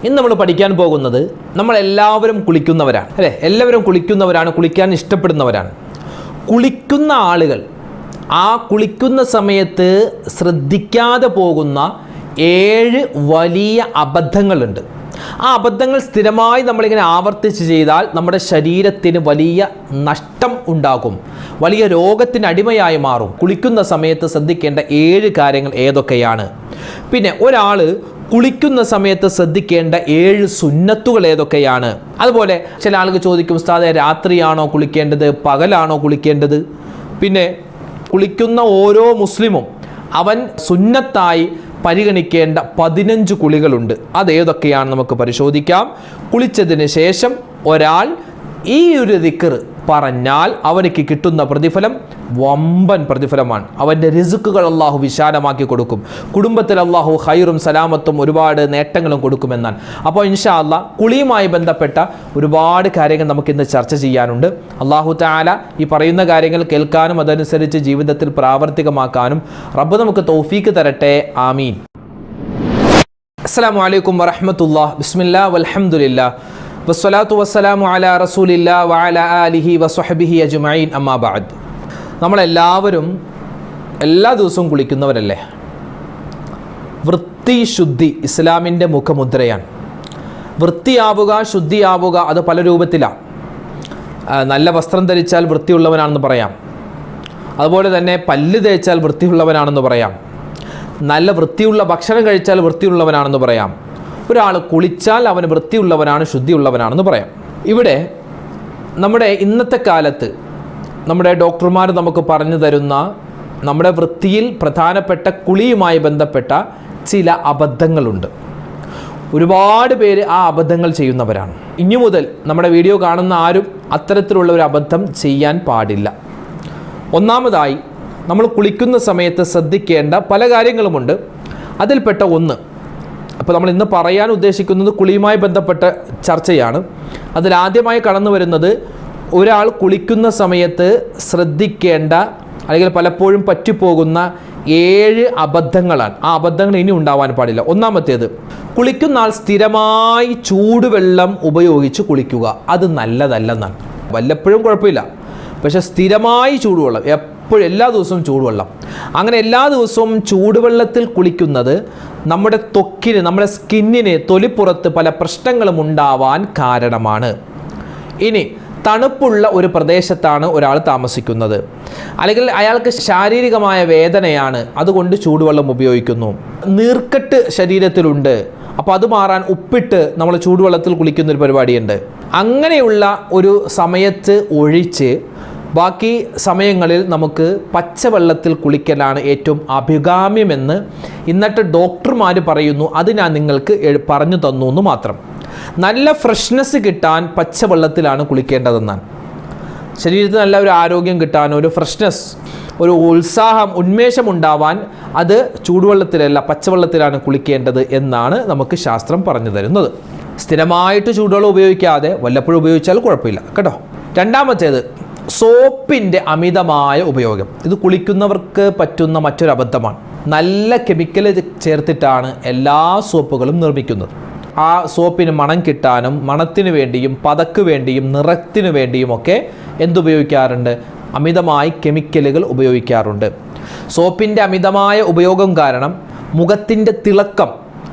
ഇന്ന് നമ്മൾ പഠിക്കാൻ പോകുന്നത് നമ്മളെല്ലാവരും കുളിക്കുന്നവരാണ് അല്ലേ? എല്ലാവരും കുളിക്കുന്നവരാണ്, കുളിക്കാൻ ഇഷ്ടപ്പെടുന്നവരാണ്. കുളിക്കുന്ന ആളുകൾ ആ കുളിക്കുന്ന സമയത്ത് ശ്രദ്ധിക്കാതെ പോകുന്ന 7 വലിയ അബദ്ധങ്ങളുണ്ട്. ആ അബദ്ധങ്ങൾ സ്ഥിരമായി നമ്മളിങ്ങനെ ആവർത്തിച്ച് ചെയ്താൽ നമ്മുടെ ശരീരത്തിന് വലിയ നഷ്ടം ഉണ്ടാകും, വലിയ രോഗത്തിന് അടിമയായി മാറും. കുളിക്കുന്ന സമയത്ത് ശ്രദ്ധിക്കേണ്ട 7 കാര്യങ്ങൾ ഏതൊക്കെയാണ്? പിന്നെ ഒരാൾ കുളിക്കുന്ന സമയത്ത് ശ്രദ്ധിക്കേണ്ട 7 സുന്നത്തുകൾ ഏതൊക്കെയാണ്? അതുപോലെ ചില ആളുകൾ ചോദിക്കും, ഉസ്താദേ രാത്രിയാണോ കുളിക്കേണ്ടത്, പകലാണോ കുളിക്കേണ്ടത്? പിന്നെ കുളിക്കുന്ന ഓരോ മുസ്ലിമും അവൻ സുന്നത്തായി പരിഗണിക്കേണ്ട 15 കുളികളുണ്ട്. അതേതൊക്കെയാണ് നമുക്ക് പരിശോധിക്കാം. കുളിച്ചതിന് ശേഷം ഒരാൾ ഈ ഒരു ദിക്ർ പറഞ്ഞാൽ അവനക്ക് കിട്ടുന്ന പ്രതിഫലം വമ്പൻ പ്രതിഫലമാണ്. അവൻ്റെ റിസ്ക്കുകൾ അള്ളാഹു വിശാലമാക്കി കൊടുക്കും. കുടുംബത്തിൽ അള്ളാഹു ഖൈറും സലാമത്തും ഒരുപാട് നേട്ടങ്ങളും കൊടുക്കുമെന്നാണ്. അപ്പോൾ ഇൻഷാ അല്ലാഹ് കുളിയുമായി ബന്ധപ്പെട്ട ഒരുപാട് കാര്യങ്ങൾ നമുക്കിന്ന് ചർച്ച ചെയ്യാനുണ്ട്. അള്ളാഹു തആല ഈ പറയുന്ന കാര്യങ്ങൾ കേൾക്കാനും അതനുസരിച്ച് ജീവിതത്തിൽ പ്രാവർത്തികമാക്കാനും റബ്ബ് നമുക്ക് തൗഫീക്ക് തരട്ടെ. ആമീൻ. അസ്സലാമു അലൈക്കും വറഹ്മത്തുള്ളാഹി. ബിസ്മില്ലാഹി വൽഹംദുലില്ലാഹ് വസ്സലാത്തു വസ്സലാമു അലാ റസൂലില്ലാഹി വഅലാ ആലിഹി വസ്വഹ്ബിഹി അജ്മഈൻ. അമ്മാ ബഅദ്. നമ്മളെല്ലാവരും എല്ലാ ദിവസവും കുളിക്കുന്നവരല്ലേ? വൃത്തി ശുദ്ധി ഇസ്ലാമിൻ്റെ മുഖമുദ്രയാണ്. വൃത്തിയാവുക, ശുദ്ധിയാവുക അത് പല രൂപത്തിലാണ്. നല്ല വസ്ത്രം ധരിച്ചാൽ വൃത്തിയുള്ളവനാണെന്ന് പറയാം. അതുപോലെ തന്നെ പല്ല് തേച്ചാൽ വൃത്തിയുള്ളവനാണെന്ന് പറയാം. നല്ല വൃത്തിയുള്ള ഭക്ഷണം കഴിച്ചാൽ വൃത്തിയുള്ളവനാണെന്ന് പറയാം. ഒരാൾ കുളിച്ചാൽ അവന് വൃത്തിയുള്ളവനാണ്, ശുദ്ധിയുള്ളവനാണെന്ന് പറയാം. ഇവിടെ നമ്മുടെ ഇന്നത്തെ കാലത്ത് നമ്മുടെ ഡോക്ടർമാർ നമുക്ക് പറഞ്ഞു തരുന്ന നമ്മുടെ വൃത്തിയിൽ പ്രധാനപ്പെട്ട കുളിയുമായി ബന്ധപ്പെട്ട ചില അബദ്ധങ്ങളുണ്ട്. ഒരുപാട് പേര് ആ അബദ്ധങ്ങൾ ചെയ്യുന്നവരാണ്. ഇനി മുതൽ നമ്മുടെ വീഡിയോ കാണുന്ന ആരും അത്തരത്തിലുള്ള ഒരു അബദ്ധം ചെയ്യാൻ പാടില്ല. ഒന്നാമതായി നമ്മൾ കുളിക്കുന്ന സമയത്ത് ശ്രദ്ധിക്കേണ്ട പല കാര്യങ്ങളുമുണ്ട്. അതിൽപ്പെട്ട ഒന്ന്, അപ്പോൾ നമ്മൾ ഇന്ന് പറയാൻ ഉദ്ദേശിക്കുന്നത് കുളിയുമായി ബന്ധപ്പെട്ട ചർച്ചയാണ്. അതിലാദ്യമായി കടന്നു വരുന്നത് ഒരാൾ കുളിക്കുന്ന സമയത്ത് ശ്രദ്ധിക്കേണ്ട അല്ലെങ്കിൽ പലപ്പോഴും പറ്റിപ്പോകുന്ന 7 അബദ്ധങ്ങളാണ്. ആ അബദ്ധങ്ങൾ ഇനി ഉണ്ടാവാൻ പാടില്ല. ഒന്നാമത്തേത്, കുളിക്കുന്ന ആൾ സ്ഥിരമായി ചൂടുവെള്ളം ഉപയോഗിച്ച് കുളിക്കുക. അത് നല്ലതല്ലെന്നാണ്. വല്ലപ്പോഴും കുഴപ്പമില്ല, പക്ഷേ സ്ഥിരമായി ചൂടുവെള്ളം, എപ്പോഴും എല്ലാ ദിവസവും ചൂടുവെള്ളം, അങ്ങനെ എല്ലാ ദിവസവും ചൂടുവെള്ളത്തിൽ കുളിക്കുന്നത് നമ്മുടെ ത്വക്കിന്, നമ്മുടെ സ്കിന്നിന്, തൊലിപ്പുറത്ത് പല പ്രശ്നങ്ങളും ഉണ്ടാവാൻ കാരണമാണ്. ഇനി തണുപ്പുള്ള ഒരു പ്രദേശത്താണ് ഒരാൾ താമസിക്കുന്നത്, അല്ലെങ്കിൽ അയാൾക്ക് ശാരീരികമായ വേദനയാണ്, അതുകൊണ്ട് ചൂടുവെള്ളം ഉപയോഗിക്കുന്നു. നീർക്കെട്ട് ശരീരത്തിലുണ്ട്, അപ്പോൾ അത് മാറാൻ ഉപ്പിട്ട് നമ്മൾ ചൂടുവെള്ളത്തിൽ കുളിക്കുന്നൊരു പരിപാടിയുണ്ട്. അങ്ങനെയുള്ള ഒരു സമയത്ത് ഒഴിച്ച് ബാക്കി സമയങ്ങളിൽ നമുക്ക് പച്ചവെള്ളത്തിൽ കുളിക്കലാണ് ഏറ്റവും അഭികാമ്യമെന്ന് ഇന്നത്തെ ഡോക്ടർമാർ പറയുന്നു. അത് ഞാൻ നിങ്ങൾക്ക് പറഞ്ഞു തന്നു എന്ന് മാത്രം. നല്ല ഫ്രഷ്നെസ് കിട്ടാൻ പച്ചവെള്ളത്തിലാണ് കുളിക്കേണ്ടതെന്നാണ്. ശരീരത്തിന് നല്ല ഒരു ആരോഗ്യം കിട്ടാൻ, ഒരു ഫ്രഷ്നെസ്, ഒരു ഉത്സാഹം, ഉന്മേഷം ഉണ്ടാവാൻ അത് ചൂടുവെള്ളത്തിലല്ല പച്ചവെള്ളത്തിലാണ് കുളിക്കേണ്ടത് എന്നാണ് നമുക്ക് ശാസ്ത്രം പറഞ്ഞു തരുന്നത്. സ്ഥിരമായിട്ട് ചൂടുവെള്ളം ഉപയോഗിക്കാതെ വല്ലപ്പോഴും ഉപയോഗിച്ചാൽ കുഴപ്പമില്ല കേട്ടോ. രണ്ടാമത്തേത്, സോപ്പിൻ്റെ അമിതമായ ഉപയോഗം. ഇത് കുളിക്കുന്നവർക്ക് പറ്റുന്ന മറ്റൊരു അബദ്ധമാണ്. നല്ല കെമിക്കൽ ചേർത്തിട്ടാണ് എല്ലാ സോപ്പുകളും നിർമ്മിക്കുന്നത്. ആ സോപ്പിന് മണം കിട്ടാനും മണത്തിന് വേണ്ടിയും പതക്ക് വേണ്ടിയും നിറത്തിന് വേണ്ടിയും ഒക്കെ എന്തുപയോഗിക്കാറുണ്ട്? അമിതമായി കെമിക്കലുകൾ ഉപയോഗിക്കാറുണ്ട്. സോപ്പിൻ്റെ അമിതമായ ഉപയോഗം കാരണം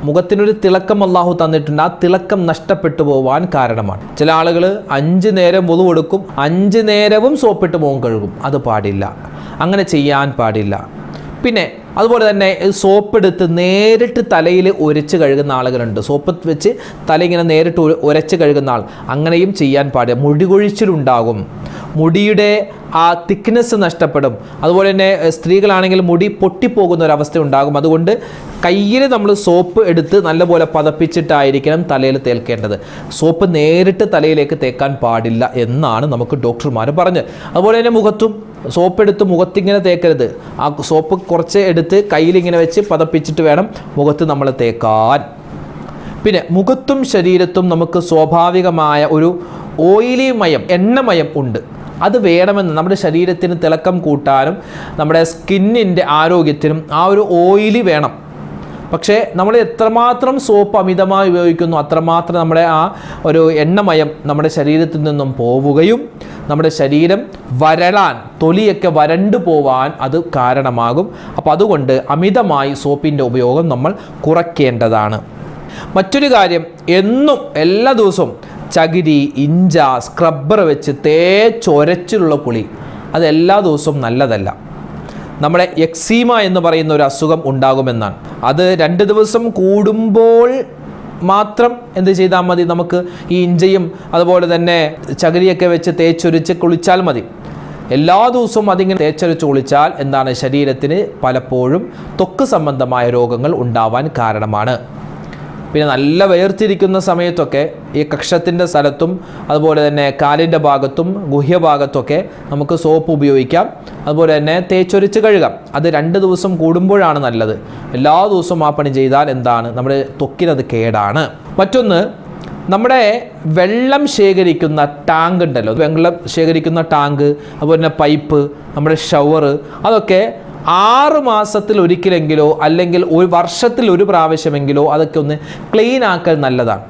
മുഖത്തിനൊരു തിളക്കം അല്ലാഹു തന്നിട്ടുണ്ട്. ആ തിളക്കം നഷ്ടപ്പെട്ടു പോവാൻ കാരണമാണ്. ചില ആളുകൾ 5 നേരം വുളു എടുക്കും, 5 നേരവും സോപ്പിട്ട് മുഖം കഴുകും. അത് പാടില്ല, അങ്ങനെ ചെയ്യാൻ പാടില്ല. പിന്നെ അതുപോലെ തന്നെ സോപ്പെടുത്ത് നേരിട്ട് തലയിൽ ഉരച്ച് കഴുകുന്ന ആളുകളുണ്ട്. സോപ്പ് വെച്ച് തല ഇങ്ങനെ നേരിട്ട് ഉരച്ച് കഴുകുന്ന ആൾ, അങ്ങനെയും ചെയ്യാൻ പാടില്ല. മുടി കൊഴിച്ചിലുണ്ടാകും, മുടിയുടെ ആ തിക്നെസ് നഷ്ടപ്പെടും. അതുപോലെ തന്നെ സ്ത്രീകളാണെങ്കിൽ മുടി പൊട്ടിപ്പോകുന്ന ഒരവസ്ഥ ഉണ്ടാകും. അതുകൊണ്ട് കയ്യിൽ നമ്മൾ സോപ്പ് എടുത്ത് നല്ലപോലെ പതപ്പിച്ചിട്ടായിരിക്കണം തലയിൽ തേൽക്കേണ്ടത്. സോപ്പ് നേരിട്ട് തലയിലേക്ക് തേക്കാൻ പാടില്ല എന്നാണ് നമുക്ക് ഡോക്ടർമാർ പറഞ്ഞത്. അതുപോലെ തന്നെ മുഖത്തും സോപ്പെടുത്ത് മുഖത്തിങ്ങനെ തേക്കരുത്. ആ സോപ്പ് കുറച്ച് എടുത്ത് കയ്യിലിങ്ങനെ വെച്ച് പതപ്പിച്ചിട്ട് വേണം മുഖത്ത് നമ്മൾ തേക്കാൻ. പിന്നെ മുഖത്തും ശരീരത്തും നമുക്ക് സ്വാഭാവികമായ ഒരു ഓയിലി മയം, എണ്ണമയം ഉണ്ട്. അത് വേണമെന്ന് നമ്മുടെ ശരീരത്തിന് തിളക്കം കൂട്ടാനും നമ്മുടെ സ്കിന്നിൻ്റെ ആരോഗ്യത്തിനും ആ ഒരു ഓയിലി വേണം. പക്ഷേ നമ്മൾ എത്രമാത്രം സോപ്പ് അമിതമായി ഉപയോഗിക്കുന്നു അത്രമാത്രം നമ്മുടെ ആ ഒരു എണ്ണമയം നമ്മുടെ ശരീരത്തിൽ നിന്നും പോവുകയും നമ്മുടെ ശരീരം വരളാൻ, തൊലിയൊക്കെ വരണ്ടു പോവാൻ അത് കാരണമാകും. അപ്പോൾ അതുകൊണ്ട് അമിതമായി സോപ്പിൻ്റെ ഉപയോഗം നമ്മൾ കുറയ്ക്കേണ്ടതാണ്. മറ്റൊരു കാര്യം, എന്നും എല്ലാ ദിവസവും ചകിരി, ഇഞ്ച, സ്ക്രബ്ബർ വെച്ച് തേച്ചൊരച്ചിലുള്ള കുളി അത് എല്ലാ ദിവസവും നല്ലതല്ല. നമ്മുടെ എക്സീമ എന്ന് പറയുന്ന ഒരു അസുഖം ഉണ്ടാകുമെന്നാണ്. അത് 2 ദിവസം കൂടുമ്പോൾ മാത്രം എന്ത് ചെയ്താൽ മതി, നമുക്ക് ഈ ഇഞ്ചയും അതുപോലെ തന്നെ ചകിരിയൊക്കെ വെച്ച് തേച്ചൊരിച്ച് കുളിച്ചാൽ മതി. എല്ലാ ദിവസവും അതിങ്ങനെ തേച്ചൊരച്ച് കുളിച്ചാൽ എന്താണ്, ശരീരത്തിന് പലപ്പോഴും ത്വക്ക് സംബന്ധമായ രോഗങ്ങൾ ഉണ്ടാവാൻ കാരണമാണ്. പിന്നെ നല്ല വേർതിരിക്കുന്ന സമയത്തൊക്കെ ഈ കക്ഷത്തിൻ്റെ സ്ഥലത്തും അതുപോലെ തന്നെ കാലിൻ്റെ ഭാഗത്തും ഗുഹ്യഭാഗത്തൊക്കെ നമുക്ക് സോപ്പ് ഉപയോഗിക്കാം. അതുപോലെ തന്നെ തേച്ചൊരിച്ച് കഴുകാം. അത് 2 ദിവസം കൂടുമ്പോഴാണ് നല്ലത്. എല്ലാ ദിവസവും ആ പണി ചെയ്താൽ എന്താണ്, നമ്മുടെ ത്വക്കിനത് കേടാണ്. മറ്റൊന്ന്, നമ്മുടെ വെള്ളം ശേഖരിക്കുന്ന ടാങ്ക് ഉണ്ടല്ലോ, വെള്ളം ശേഖരിക്കുന്ന ടാങ്ക്, അതുപോലെ തന്നെ പൈപ്പ്, നമ്മുടെ ഷവർ, അതൊക്കെ 6 മാസത്തിൽ ഒരിക്കലെങ്കിലോ അല്ലെങ്കിൽ ഒരു വർഷത്തിൽ ഒരു പ്രാവശ്യമെങ്കിലോ അതൊക്കെ ഒന്ന് ക്ലീൻ ആക്കൽ നല്ലതാണ്.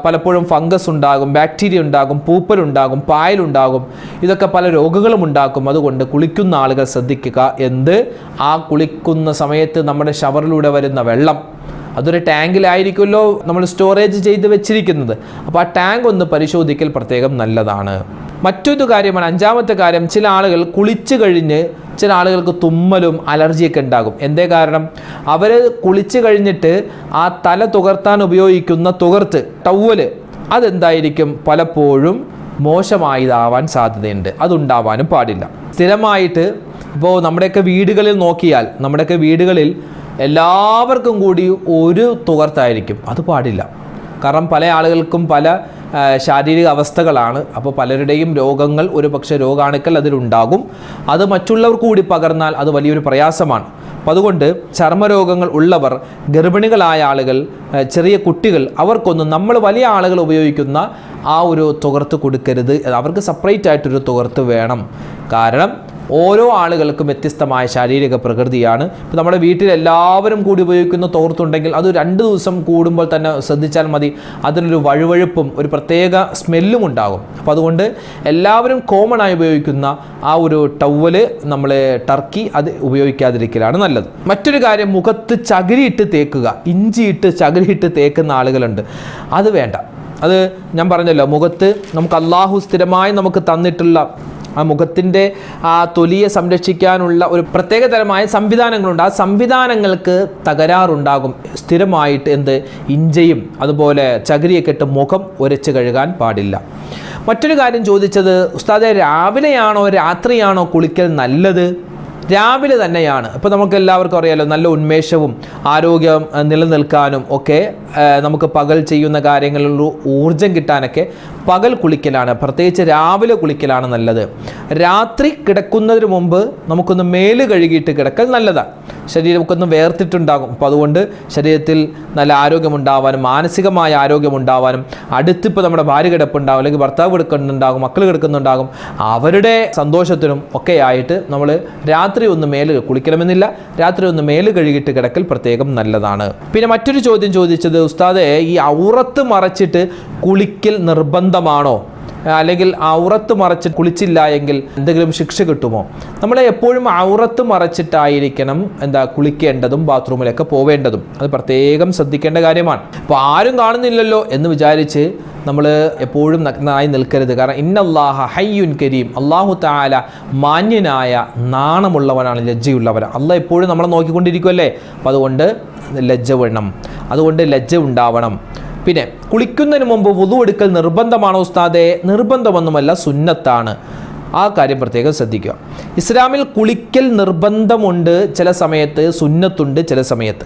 പലപ്പോഴും ഫംഗസ് ഉണ്ടാകും, ബാക്ടീരിയ ഉണ്ടാകും, പൂപ്പലുണ്ടാകും, പായലുണ്ടാകും. ഇതൊക്കെ പല രോഗങ്ങളും ഉണ്ടാക്കും. അതുകൊണ്ട് കുളിക്കുന്ന ആളുകൾ ശ്രദ്ധിക്കുക. ആ കുളിക്കുന്ന സമയത്ത് നമ്മുടെ ഷവറിലൂടെ വരുന്ന വെള്ളം അതൊരു ടാങ്കിലായിരിക്കുമല്ലോ നമ്മൾ സ്റ്റോറേജ് ചെയ്ത് വെച്ചിരിക്കുന്നത്. അപ്പോൾ ആ ടാങ്ക് ഒന്ന് പരിശോധിക്കൽ പ്രത്യേകം നല്ലതാണ്. മറ്റൊരു കാര്യമാണ്, 5ാമത്തെ കാര്യം, ചില ആളുകൾ കുളിച്ച് കഴിഞ്ഞ് ചില ആളുകൾക്ക് തുമ്മലും അലർജിയൊക്കെ ഉണ്ടാകും. എന്തേ കാരണം, അവർ കുളിച്ച് കഴിഞ്ഞിട്ട് ആ തല തുകർത്താൻ ഉപയോഗിക്കുന്ന തുകർത്ത്, ടവല്, അതെന്തായിരിക്കും പലപ്പോഴും മോശമായതാവാൻ സാധ്യതയുണ്ട്. അതുണ്ടാവാനും പാടില്ല. സ്ഥിരമായിട്ട് ഇപ്പോൾ നമ്മുടെയൊക്കെ വീടുകളിൽ നോക്കിയാൽ, നമ്മുടെയൊക്കെ വീടുകളിൽ എല്ലാവർക്കും കൂടി ഒരു തുകർത്തായിരിക്കും. അത് പാടില്ല. കാരണം പല ആളുകൾക്കും പല ശാരീരിക അവസ്ഥകളാണ്. അപ്പോൾ പലരുടെയും രോഗങ്ങൾ, ഒരു പക്ഷേ രോഗാണുക്കൾ അതിലുണ്ടാകും. അത് മറ്റുള്ളവർക്ക് കൂടി പകർന്നാൽ അത് വലിയൊരു പ്രയാസമാണ്. അപ്പോൾ അതുകൊണ്ട് ചർമ്മരോഗങ്ങൾ ഉള്ളവർ, ഗർഭിണികളായ ആളുകൾ, ചെറിയ കുട്ടികൾ, അവർക്കൊന്നും നമ്മൾ വലിയ ആളുകൾ ഉപയോഗിക്കുന്ന ആ ഒരു തുകർത്ത് കൊടുക്കരുത്. അവർക്ക് സെപ്പറേറ്റ് ആയിട്ടൊരു തുകർത്ത് വേണം. കാരണം ഓരോ ആളുകൾക്കും വ്യത്യസ്തമായ ശാരീരിക പ്രകൃതിയാണ്. ഇപ്പോൾ നമ്മുടെ വീട്ടിൽ എല്ലാവരും കൂടി ഉപയോഗിക്കുന്ന തോർത്തുണ്ടെങ്കിൽ അത് 2 ദിവസം കൂടുമ്പോൾ തന്നെ ശ്രദ്ധിച്ചാൽ മതി, അതിനൊരു വഴുവഴുപ്പും ഒരു പ്രത്യേക സ്മെല്ലും ഉണ്ടാകും. അപ്പോൾ അതുകൊണ്ട് എല്ലാവരും കോമൺ ആയി ഉപയോഗിക്കുന്ന ആ ഒരു ടവല്, നമ്മൾ ടർക്കി, അത് ഉപയോഗിക്കാതിരിക്കലാണ് നല്ലത്. മറ്റൊരു കാര്യം, മുഖത്ത് ചകിരിയിട്ട് തേക്കുക, ഇഞ്ചിയിട്ട് ചകിരിയിട്ട് തേക്കുന്ന ആളുകളുണ്ട്. അത് വേണ്ട. അത് ഞാൻ പറഞ്ഞല്ലോ, മുഖത്ത് നമുക്ക് അള്ളാഹു സ്ഥിരമായി നമുക്ക് തന്നിട്ടുള്ള ആ മുഖത്തിൻ്റെ ആ തൊലിയെ സംരക്ഷിക്കാനുള്ള ഒരു പ്രത്യേക തരമായ സംവിധാനങ്ങളുണ്ട്. ആ സംവിധാനങ്ങൾക്ക് തകരാറുണ്ടാകും. സ്ഥിരമായിട്ട് ഇഞ്ചയും അതുപോലെ ചകിരിയൊക്കെ ഇട്ട് മുഖം ഉരച്ച് കഴുകാൻ പാടില്ല. മറ്റൊരു കാര്യം ചോദിച്ചത്, ഉസ്താദെ രാവിലെയാണോ രാത്രിയാണോ കുളിക്കൽ നല്ലത്? രാവിലെ തന്നെയാണ്. ഇപ്പോൾ നമുക്ക് എല്ലാവർക്കും അറിയാലോ, നല്ല ഉന്മേഷവും ആരോഗ്യം നിലനിൽക്കാനും ഒക്കെ നമുക്ക് പകൽ ചെയ്യുന്ന കാര്യങ്ങളിൽ ഊർജം കിട്ടാനൊക്കെ പകൽ കുളിക്കലാണ്, പ്രത്യേകിച്ച് രാവിലെ കുളിക്കലാണ് നല്ലത്. രാത്രി കിടക്കുന്നതിന് മുമ്പ് നമുക്കൊന്ന് മേല് കഴുകിയിട്ട് കിടക്കൽ നല്ലതാണ്. ശരീരമൊക്കെ ഒന്ന് വേർത്തിട്ടുണ്ടാകും. അപ്പോൾ അതുകൊണ്ട് ശരീരത്തിൽ നല്ല ആരോഗ്യമുണ്ടാവാനും മാനസികമായ ആരോഗ്യമുണ്ടാവാനും, അടുത്തിപ്പോൾ നമ്മുടെ ഭാര്യ കിടപ്പുണ്ടാകും, അല്ലെങ്കിൽ ഭർത്താവ് കിടക്കുന്നുണ്ടാകും, മക്കൾ കിടക്കുന്നുണ്ടാകും, അവരുടെ സന്തോഷത്തിനും ഒക്കെ ആയിട്ട് നമ്മൾ രാത്രി ഒന്ന് മേല് കുളിക്കണമെന്നില്ല, രാത്രി ഒന്ന് മേല് കഴുകിയിട്ട് കിടക്കൽ പ്രത്യേകം നല്ലതാണ്. പിന്നെ മറ്റൊരു ചോദ്യം ചോദിച്ചത്, ഉസ്താദെ ഈ ഔറത്ത് മറച്ചിട്ട് കുളിക്കൽ നിർബന്ധമാണോ? അല്ലെങ്കിൽ ഔറത്ത് മറച്ച് കുളിച്ചില്ല എങ്കിൽ എന്തെങ്കിലും ശിക്ഷ കിട്ടുമോ? നമ്മളെ എപ്പോഴും ഔറത്ത് മറച്ചിട്ടായിരിക്കണം കുളിക്കേണ്ടതും ബാത്റൂമിലൊക്കെ പോവേണ്ടതും. അത് പ്രത്യേകം ശ്രദ്ധിക്കേണ്ട കാര്യമാണ്. അപ്പോൾ ആരും കാണുന്നില്ലല്ലോ എന്ന് വിചാരിച്ച് നമ്മൾ എപ്പോഴും നഗ്നനായി നിൽക്കരുത്. കാരണം ഇന്നല്ലാഹ ഹയ്യുൻ കരീം, അല്ലാഹു തആല മാന്യനായ നാണമുള്ളവനാണ്, ലജ്ജയുള്ളവനാണ്. അല്ലാഹ് എപ്പോഴും നമ്മളെ നോക്കിക്കൊണ്ടിരിക്കുമല്ലേ. അപ്പോൾ അതുകൊണ്ട് ലജ്ജ വേണം, അതുകൊണ്ട് ലജ്ജ ഉണ്ടാവണം. പിന്നെ കുളിക്കുന്നതിന് മുമ്പ് വുളു എടുക്കൽ നിർബന്ധമാണോ ഉസ്താദേ? നിർബന്ധമൊന്നുമല്ല, സുന്നത്താണ്. ആ കാര്യം പ്രത്യേകം ശ്രദ്ധിക്കുക. ഇസ്ലാമിൽ കുളിക്കൽ നിർബന്ധമുണ്ട് ചില സമയത്ത്, സുന്നത്തുണ്ട് ചില സമയത്ത്.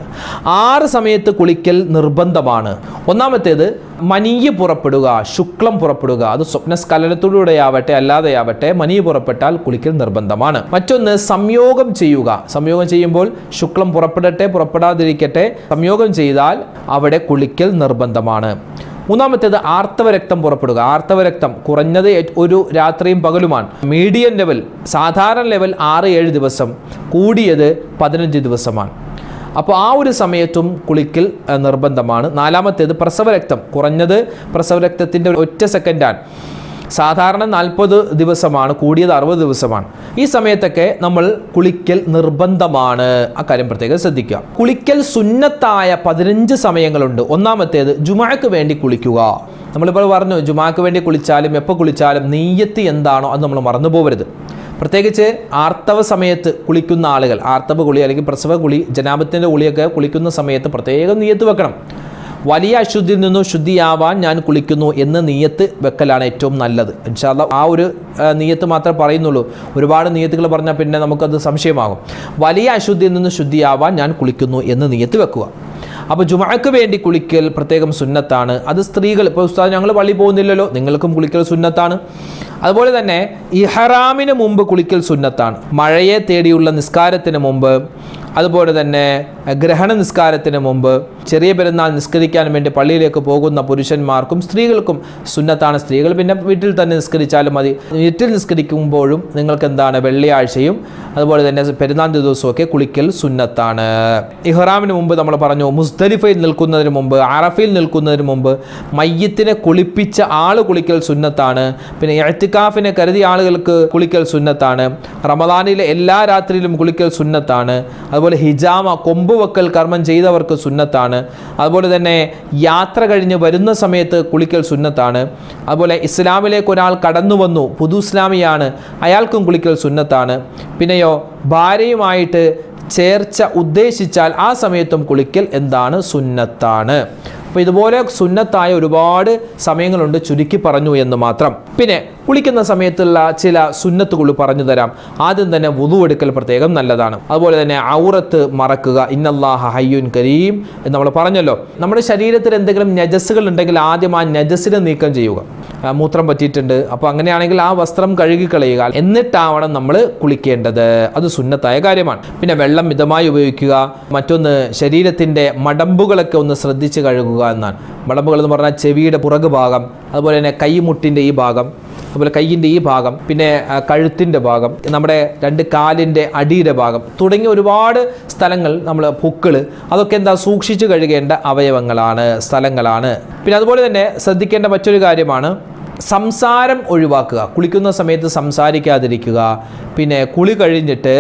6 സമയത്ത് കുളിക്കൽ നിർബന്ധമാണ്. ഒന്നാമത്തേത് മനീയ് പുറപ്പെടുക, ശുക്ലം പുറപ്പെടുക. അത് സ്വപ്നസ്ഖലനത്തിലൂടെയാവട്ടെ അല്ലാതെയാവട്ടെ മനീയ് പുറപ്പെട്ടാൽ കുളിക്കൽ നിർബന്ധമാണ്. മറ്റൊന്ന് സംയോഗം ചെയ്യുക. സംയോഗം ചെയ്യുമ്പോൾ ശുക്ലം പുറപ്പെടട്ടെ പുറപ്പെടാതിരിക്കട്ടെ, സംയോഗം ചെയ്താൽ അവിടെ കുളിക്കൽ നിർബന്ധമാണ്. മൂന്നാമത്തേത് ആർത്തവരക്തം പുറപ്പെടുക. ആർത്തവരക്തം കുറഞ്ഞത് ഒരു രാത്രിയും പകലുമാണ്. മീഡിയം ലെവൽ, സാധാരണ ലെവൽ 6-7 ദിവസം, കൂടിയത് 15 ദിവസമാണ്. അപ്പോൾ ആ ഒരു സമയത്തും കുളിക്കൽ നിർബന്ധമാണ്. നാലാമത്തേത് പ്രസവരക്തം. കുറഞ്ഞത് പ്രസവരക്തത്തിൻ്റെ ഒറ്റ സെക്കൻഡാണ്. സാധാരണ 40 ദിവസമാണ്, കൂടിയത് 60 ദിവസമാണ്. ഈ സമയത്തൊക്കെ നമ്മൾ കുളിക്കൽ നിർബന്ധമാണ്. ആ കാര്യം പ്രത്യേകം ശ്രദ്ധിക്കുക. കുളിക്കൽ സുന്നത്തായ 15 സമയങ്ങളുണ്ട്. ഒന്നാമത്തേത് ജുമാക്ക് വേണ്ടി കുളിക്കുക. നമ്മളിപ്പോൾ പറഞ്ഞു ജുമാക്ക് വേണ്ടി കുളിച്ചാലും എപ്പോൾ കുളിച്ചാലും നീയത്ത് എന്താണോ അത് നമ്മൾ മറന്നു പോകരുത്. പ്രത്യേകിച്ച് ആർത്തവ സമയത്ത് കുളിക്കുന്ന ആളുകൾ, ആർത്തവ കുളി അല്ലെങ്കിൽ പ്രസവ കുളി, ജനാബത്തിൻ്റെ കുളിയൊക്കെ കുളിക്കുന്ന സമയത്ത് പ്രത്യേകം നീയത്ത് വെക്കണം. വലിയ അശുദ്ധിയിൽ നിന്നും ശുദ്ധിയാവാൻ ഞാൻ കുളിക്കുന്നു എന്ന് നീയത്ത് വെക്കലാണ് ഏറ്റവും നല്ലത്. ഇൻഷാ അല്ലാഹ് ആ ഒരു നീയത്ത് മാത്രമേ പറയുന്നുള്ളൂ. ഒരുപാട് നീയത്തുകൾ പറഞ്ഞാൽ പിന്നെ നമുക്കത് സംശയമാകും. വലിയ അശുദ്ധിയിൽ നിന്ന് ശുദ്ധിയാവാൻ ഞാൻ കുളിക്കുന്നു എന്ന് നീയത്ത് വെക്കുക. അപ്പോൾ ജുമഅക്ക് വേണ്ടി കുളിക്കൽ പ്രത്യേകം സുന്നത്താണ്. അത് സ്ത്രീകൾ, ഇപ്പോൾ ഉസ്താദ് ഞങ്ങൾ പള്ളി പോകുന്നില്ലല്ലോ, നിങ്ങൾക്കും കുളിക്കൽ സുന്നത്താണ്. അതുപോലെ തന്നെ ഇഹ്റാമിന് മുമ്പ് കുളിക്കൽ സുന്നത്താണ്. മഴയെ തേടിയുള്ള നിസ്കാരത്തിന് മുമ്പ്, അതുപോലെ തന്നെ ഗ്രഹണ നിസ്കാരത്തിന് മുമ്പ്, ചെറിയ പെരുന്നാൾ നിസ്കരിക്കാൻ വേണ്ടി പള്ളിയിലേക്ക് പോകുന്ന പുരുഷന്മാർക്കും സ്ത്രീകൾക്കും സുന്നത്താണ്. സ്ത്രീകൾ പിന്നെ വീട്ടിൽ തന്നെ നിസ്കരിച്ചാലും മതി. വീട്ടിൽ നിസ്കരിക്കുമ്പോഴും നിങ്ങൾക്ക് എന്താണ് വെള്ളിയാഴ്ചയും അതുപോലെ തന്നെ പെരുന്നാൾ ദിവസമൊക്കെ കുളിക്കൽ സുന്നത്താണ്. ഇഹ്റാമിന് മുമ്പ് നമ്മൾ പറഞ്ഞു, മുസ്ദലിഫയിൽ നിൽക്കുന്നതിന് മുമ്പ്, അറഫയിൽ നിൽക്കുന്നതിന് മുമ്പ് മയ്യത്തിനെ കുളിപ്പിച്ച ആൾ കുളിക്കൽ സുന്നത്താണ്. പിന്നെ ഇഅ്തികാഫിനെ കരുതിയ ആളുകൾക്ക് കുളിക്കൽ സുന്നത്താണ്. റമദാനിലെ എല്ലാ രാത്രിയിലും കുളിക്കൽ സുന്നത്താണ്. അതുപോലെ ഹിജാമ കൊമ്പ് വെക്കൽ കർമ്മം ചെയ്തവർക്ക് സുന്നത്താണ്. അതുപോലെ തന്നെ യാത്ര കഴിഞ്ഞ് വരുന്ന സമയത്ത് കുളിക്കൽ സുന്നത്താണ്. അതുപോലെ ഇസ്ലാമിലേക്ക് ഒരാൾ കടന്നു വന്നു, പുതു ഇസ്ലാമിയാണ്, അയാൾക്കും കുളിക്കൽ സുന്നത്താണ്. പിന്നെയോ ഭാര്യയുമായിട്ട് ചേർച്ച ഉദ്ദേശിച്ചാൽ ആ സമയത്തും കുളിക്കൽ എന്താണ് സുന്നത്താണ്. അപ്പോൾ ഇതുപോലെ സുന്നത്തായ ഒരുപാട് സമയങ്ങളുണ്ട്, ചുരുക്കി പറഞ്ഞു എന്ന് മാത്രം. പിന്നെ കുളിക്കുന്ന സമയത്തുള്ള ചില സുന്നത്തുകൾ പറഞ്ഞു തരാം. ആദ്യം തന്നെ വുളു എടുക്കൽ പ്രത്യേകം നല്ലതാണ്. അതുപോലെ തന്നെ ഔറത്ത് മറക്കുക. ഇന്നല്ലാഹ ഹയ്യുൻ കരീം എന്ന് നമ്മൾ പറഞ്ഞല്ലോ. നമ്മുടെ ശരീരത്തിൽ എന്തെങ്കിലും നജസ്സുകൾ ഉണ്ടെങ്കിൽ ആദ്യം ആ നജസ്സിനെ നീക്കം ചെയ്യുക. മൂത്രം പറ്റിയിട്ടുണ്ട്, അപ്പോൾ അങ്ങനെയാണെങ്കിൽ ആ വസ്ത്രം കഴുകിക്കളയുക, എന്നിട്ടാവണം നമ്മൾ കുളിക്കേണ്ടത്. അത് സുന്നത്തായ കാര്യമാണ്. പിന്നെ വെള്ളം മിതമായി ഉപയോഗിക്കുക. മറ്റൊന്ന് ശരീരത്തിൻ്റെ മടമ്പുകളൊക്കെ ഒന്ന് ശ്രദ്ധിച്ച് കഴുകുക എന്നാണ്. മടമ്പുകൾ എന്ന് പറഞ്ഞാൽ ചെവിയുടെ പുറകു ഭാഗം, അതുപോലെ തന്നെ കൈമുട്ടിൻ്റെ ഈ ഭാഗം, അതുപോലെ കയ്യിൻ്റെ ഈ ഭാഗം, പിന്നെ കഴുത്തിൻ്റെ ഭാഗം, നമ്മുടെ 2 കാലിൻ്റെ അടിയുടെ ഭാഗം തുടങ്ങിയ ഒരുപാട് സ്ഥലങ്ങൾ, നമ്മൾ പൊക്കിൾ, അതൊക്കെ എന്താ സൂക്ഷിച്ച് കഴുകേണ്ട അവയവങ്ങളാണ്, സ്ഥലങ്ങളാണ്. പിന്നെ അതുപോലെ തന്നെ ശ്രദ്ധിക്കേണ്ട മറ്റൊരു കാര്യമാണ് സംസാരം ഒഴിവാക്കുക. കുളിക്കുന്ന സമയത്ത് സംസാരിക്കാതിരിക്കുക. പിന്നെ കുളി കഴിഞ്ഞിട്ട്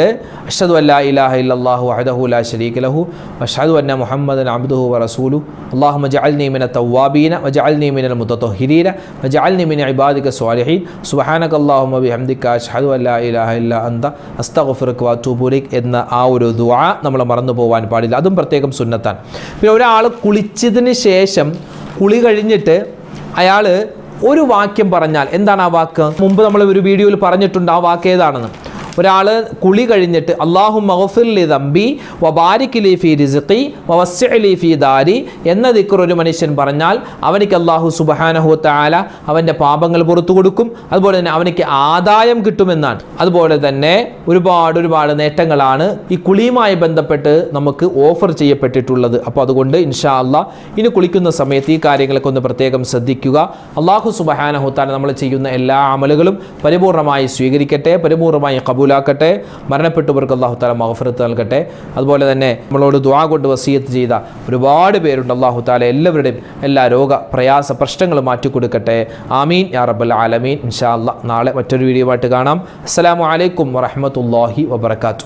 അഷ്ഹദു അല്ലാ ഇലാഹ ഇല്ലല്ലാഹു വഹ്ദഹു ലാ ശരീക ലഹു വഅഷ്ഹദു അന്ന മുഹമ്മദൻ അബ്ദുഹു വറസൂലുഹു അല്ലാഹുമ്മ ജഅൽനി മിനൽ തവ്വാബീന വജഅൽനി മിനൽ മുതത്വഹിരീന വജഅൽനി മിൻ ഇബാദിക സ്വാലിഹീൻ സുബ്ഹാനകല്ലാഹുമ്മ ബിഹംദിക അഷ്ഹദു അല്ലാ ഇലാഹ ഇല്ലാ അൻത അസ്തഗ്ഫിറുക വഅതൂബു ഇലൈക് എന്ന ആ ഒരു ദുആ നമ്മൾ മറന്നു പോകാൻ പാടില്ല. അതും പ്രത്യേകം സുന്നത്താണ്. പിന്നെ ഒരാൾ കുളിച്ചതിന് ശേഷം, കുളി കഴിഞ്ഞിട്ട് അയാൾ ഒരു വാക്യം പറഞ്ഞാൽ, എന്താണ് ആ വാക്ക്? മുമ്പ് നമ്മൾ ഒരു വീഡിയോയിൽ പറഞ്ഞിട്ടുണ്ട് ആ വാക്ക് ഏതാണെന്ന്. ഒരാൾ കുളി കഴിഞ്ഞിട്ട് അല്ലാഹുമ്മ ഗഫിർ ലി ദംബി വബാരിക് ലി ഫീ റിസ്ഖി വവസ്സി ലി ഫീ ദാരി എന്ന ദിക്ർ ഒരു മനുഷ്യൻ പറഞ്ഞാൽ അവനിക്ക് അല്ലാഹു സുബ്ഹാനഹു വ തആല അവൻ്റെ പാപങ്ങൾ പുറത്തു കൊടുക്കും. അതുപോലെ തന്നെ അവനിക്ക് ആദായം കിട്ടുമെന്നാണ്. അതുപോലെ തന്നെ ഒരുപാട് നേട്ടങ്ങളാണ് ഈ കുളിയുമായി ബന്ധപ്പെട്ട് നമുക്ക് ഓഫർ ചെയ്യപ്പെട്ടിട്ടുള്ളത്. അപ്പോൾ അതുകൊണ്ട് ഇൻഷാ അല്ലാഹ് ഇനി കുളിക്കുന്ന സമയത്ത് ഈ കാര്യങ്ങളൊക്കെ ഒന്ന് പ്രത്യേകം ശ്രദ്ധിക്കുക. അല്ലാഹു സുബ്ഹാനഹു വ തആല നമ്മൾ ചെയ്യുന്ന എല്ലാ അമലുകളും പരിപൂർണമായി സ്വീകരിക്കട്ടെ, പരിപൂർണമായി ാക്കട്ടെ. മരണപ്പെട്ടവർക്ക് അല്ലാഹു തആല മഗ്ഫിറത്ത് നൽകട്ടെ. അതുപോലെ തന്നെ നമ്മളോട് ദുആ കൊണ്ട് വസിയത്ത് ചെയ്ത ഒരുപാട് പേരുണ്ട്. അല്ലാഹു തആല എല്ലാവരുടെയും എല്ലാ രോഗ പ്രയാസ പ്രശ്നങ്ങളും മാറ്റിക്കൊടുക്കട്ടെ. ആമീൻ യാ റബ്ബൽ ആലമീൻ. ഇൻഷാ അല്ലാഹ് നാളെ മറ്റൊരു വീഡിയോ ആയിട്ട് കാണാം. അസ്സലാമു അലൈക്കും വറഹ്മത്തുള്ളാഹി വബറകാതുഹു.